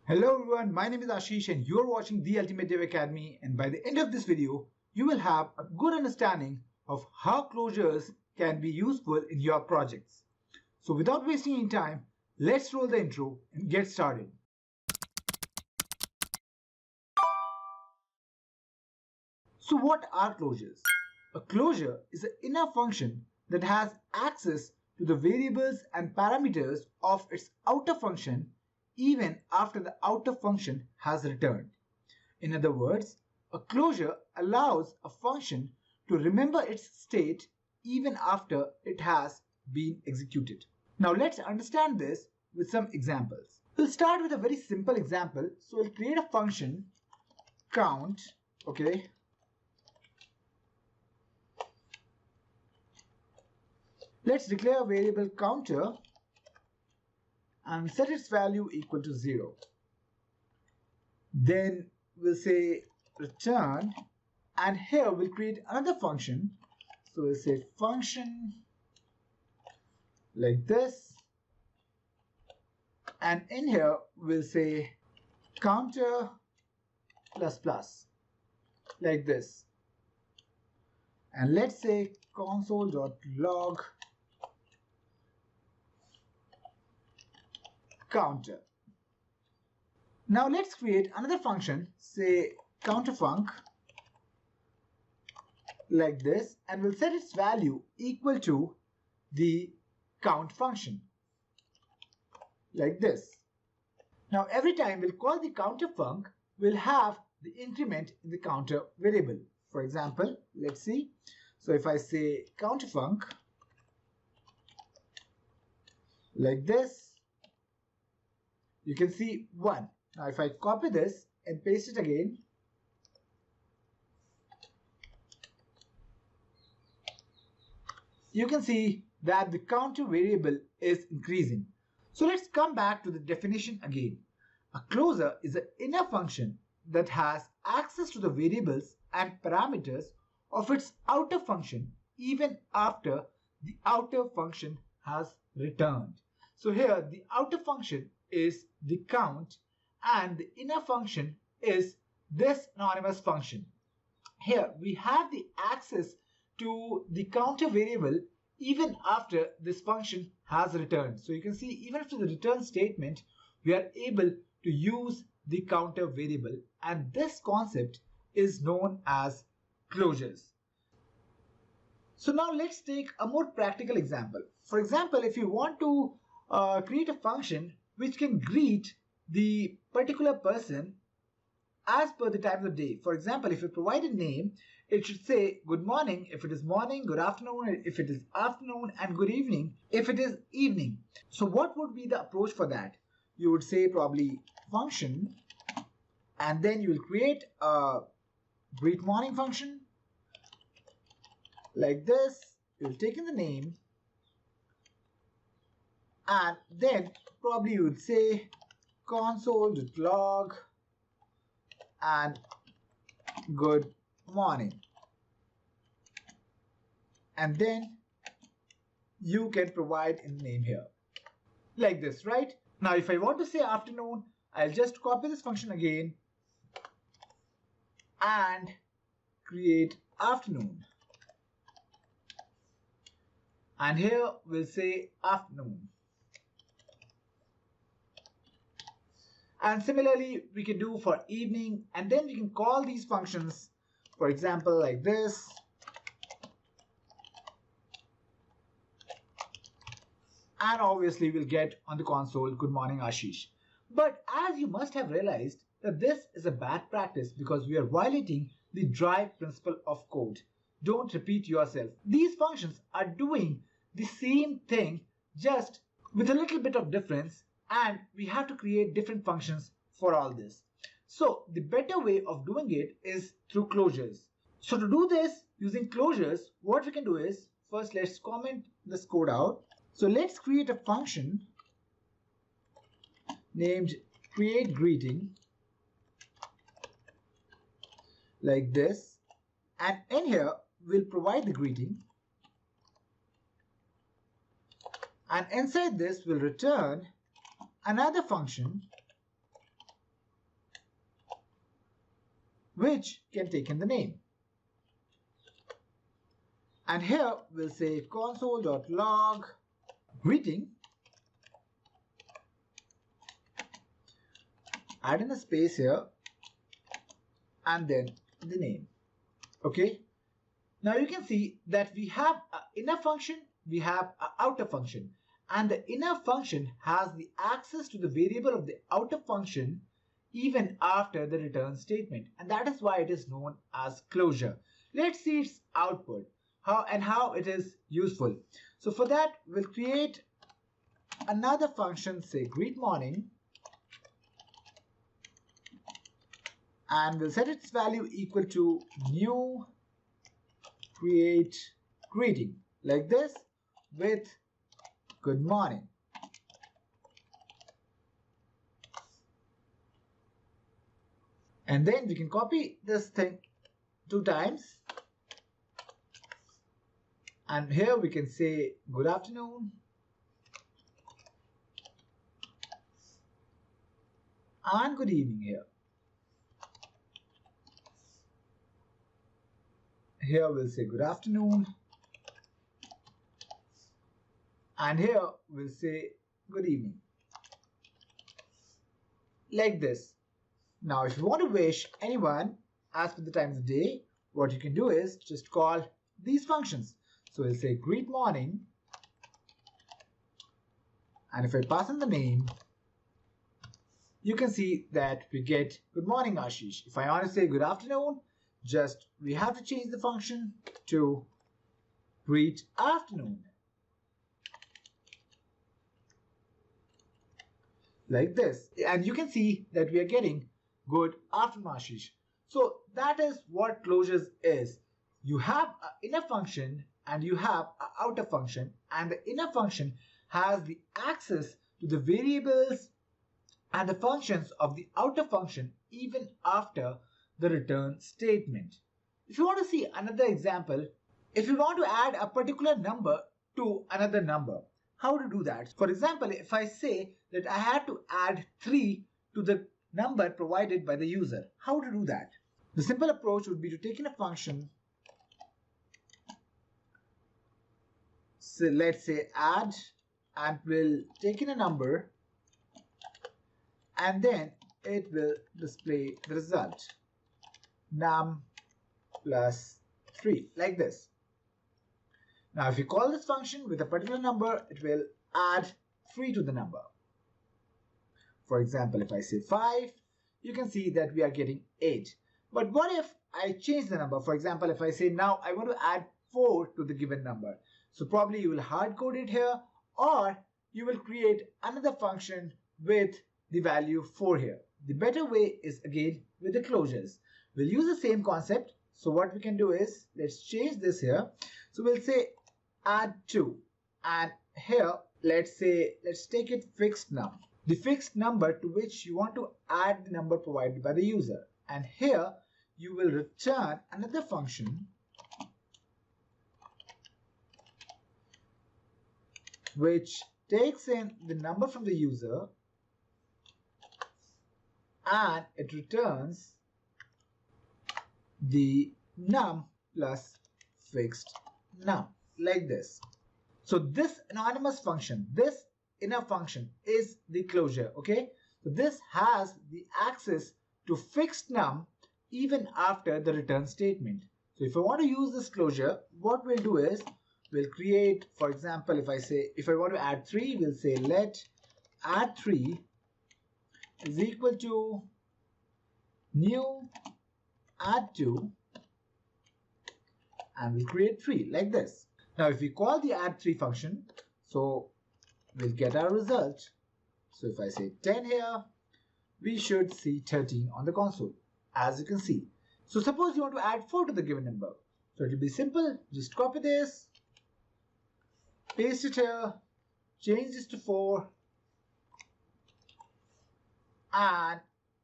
Hello everyone, my name is Ashish and you're watching The Ultimate Dev Academy, and by the end of this video, you will have a good understanding of how closures can be useful in your projects. So without wasting any time, let's roll the intro and get started. So what are closures? A closure is an inner function that has access to the variables and parameters of its outer function even after the outer function has returned. In other words, a closure allows a function to remember its state even after it has been executed. Now let's understand this with some examples. We'll start with a very simple example. So we'll create a function count, okay? Let's declare a variable counter and set its value equal to 0. Then we'll say return, and here we'll create another function. So we'll say function like this, and in here we'll say counter plus plus like this, and let's say console.log counter. Now let's create another function, say counterfunc like this, and we'll set its value equal to the count function like this. Now every time we'll call the counterfunc, we'll have the increment in the counter variable. For example, let's see. So if I say counterfunc like this, you can see 1. Now if I copy this and paste it again, you can see that the counter variable is increasing. So let's come back to the definition again. A closure is an inner function that has access to the variables and parameters of its outer function even after the outer function has returned. So here the outer function is the count and the inner function is this anonymous function. Here we have the access to the counter variable even after this function has returned. So you can see even after the return statement, we are able to use the counter variable, and this concept is known as closures. So now let's take a more practical example. For example, if you want to create a function which can greet the particular person as per the time of the day. For example, if you provide a name, it should say good morning if it is morning, good afternoon if it is afternoon, and good evening if it is evening. So what would be the approach for that? You would say probably function, and then you will create a greet morning function like this. You'll take in the name, and then probably you would say console.log and good morning, and then you can provide in the name here like this, right? Now if I want to say afternoon, I'll just copy this function again and create afternoon, and here we'll say afternoon. And similarly, we can do for evening, and then we can call these functions, for example, like this. And obviously, we'll get on the console, good morning, Ashish. But as you must have realized that this is a bad practice because we are violating the drive principle of code. Don't repeat yourself. These functions are doing the same thing, just with a little bit of difference, and we have to create different functions for all this. So the better way of doing it is through closures. So to do this using closures, what we can do is, first let's comment this code out. So let's create a function named create greeting like this, and in here we'll provide the greeting, and inside this we'll return another function which can take in the name. And here we'll say console.log greeting, add in a space here, and then the name. Okay. Now you can see that we have an inner function, we have an outer function, and the inner function has the access to the variable of the outer function even after the return statement, and that is why it is known as closure. Let's see its output, how it is useful. So for that, we'll create another function, say greet morning, and we'll set its value equal to new create greeting, like this, with good morning. And then we can copy this thing 2 times, and here we can say good afternoon, and good evening here. Here we'll say good afternoon, and here we'll say good evening, like this. Now if you want to wish anyone as per the time of the day, what you can do is just call these functions. So we'll say greet morning, and if I pass in the name, you can see that we get good morning Ashish. If I want to say good afternoon, just we have to change the function to greet afternoon, like this, and you can see that we are getting good afternoon Ashish. So that is what closures is. You have an inner function and you have an outer function, and the inner function has the access to the variables and the functions of the outer function even after the return statement. If you want to see another example, if you want to add a particular number to another number, how to do that? For example, if I say that I had to add 3 to the number provided by the user, how to do that? The simple approach would be to take in a function, so let's say add, and we'll take in a number, and then it will display the result, num plus 3, like this. Now if you call this function with a particular number, it will add 3 to the number. For example, if I say 5, you can see that we are getting 8. But what if I change the number? For example, if I say now I want to add 4 to the given number. So probably you will hard code it here, or you will create another function with the value 4 here. The better way is again with the closures. We'll use the same concept. So what we can do is, let's change this here. So we'll say add 2, and here let's take it fixed num, the fixed number to which you want to add the number provided by the user, and here you will return another function which takes in the number from the user and it returns the num plus fixed num, like this. So this anonymous function, this inner function is the closure. Okay, so this has the access to fixed num even after the return statement. So if I want to use this closure, what we'll do is we'll create, for example, if I want to add 3, we'll say let add 3 is equal to new add 2, and we'll create 3, like this. Now if we call the add 3 function, so we'll get our result. So if I say 10 here, we should see 13 on the console, as you can see. So suppose you want to add 4 to the given number. So it will be simple, just copy this, paste it here, change this to 4, and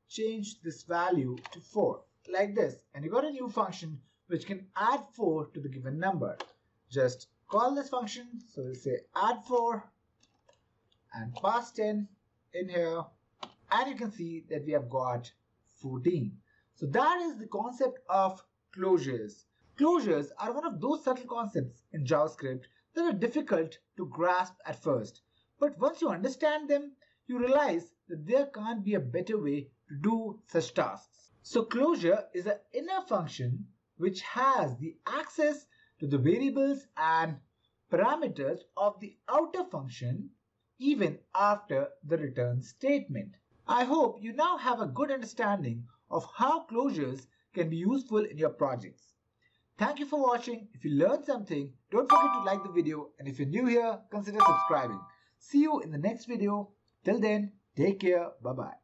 change this value to 4, like this. And you got a new function which can add 4 to the given number. Just call this function. So we'll say add 4 and pass 10 in here, and you can see that we have got 14. So that is the concept of closures. Closures are one of those subtle concepts in JavaScript that are difficult to grasp at first. But once you understand them, you realize that there can't be a better way to do such tasks. So closure is an inner function which has the access to the variables and parameters of the outer function even after the return statement. I hope you now have a good understanding of how closures can be useful in your projects. Thank you for watching. If you learned something, don't forget to like the video, and if you're new here, consider subscribing. See you in the next video. Till then, take care. Bye-bye.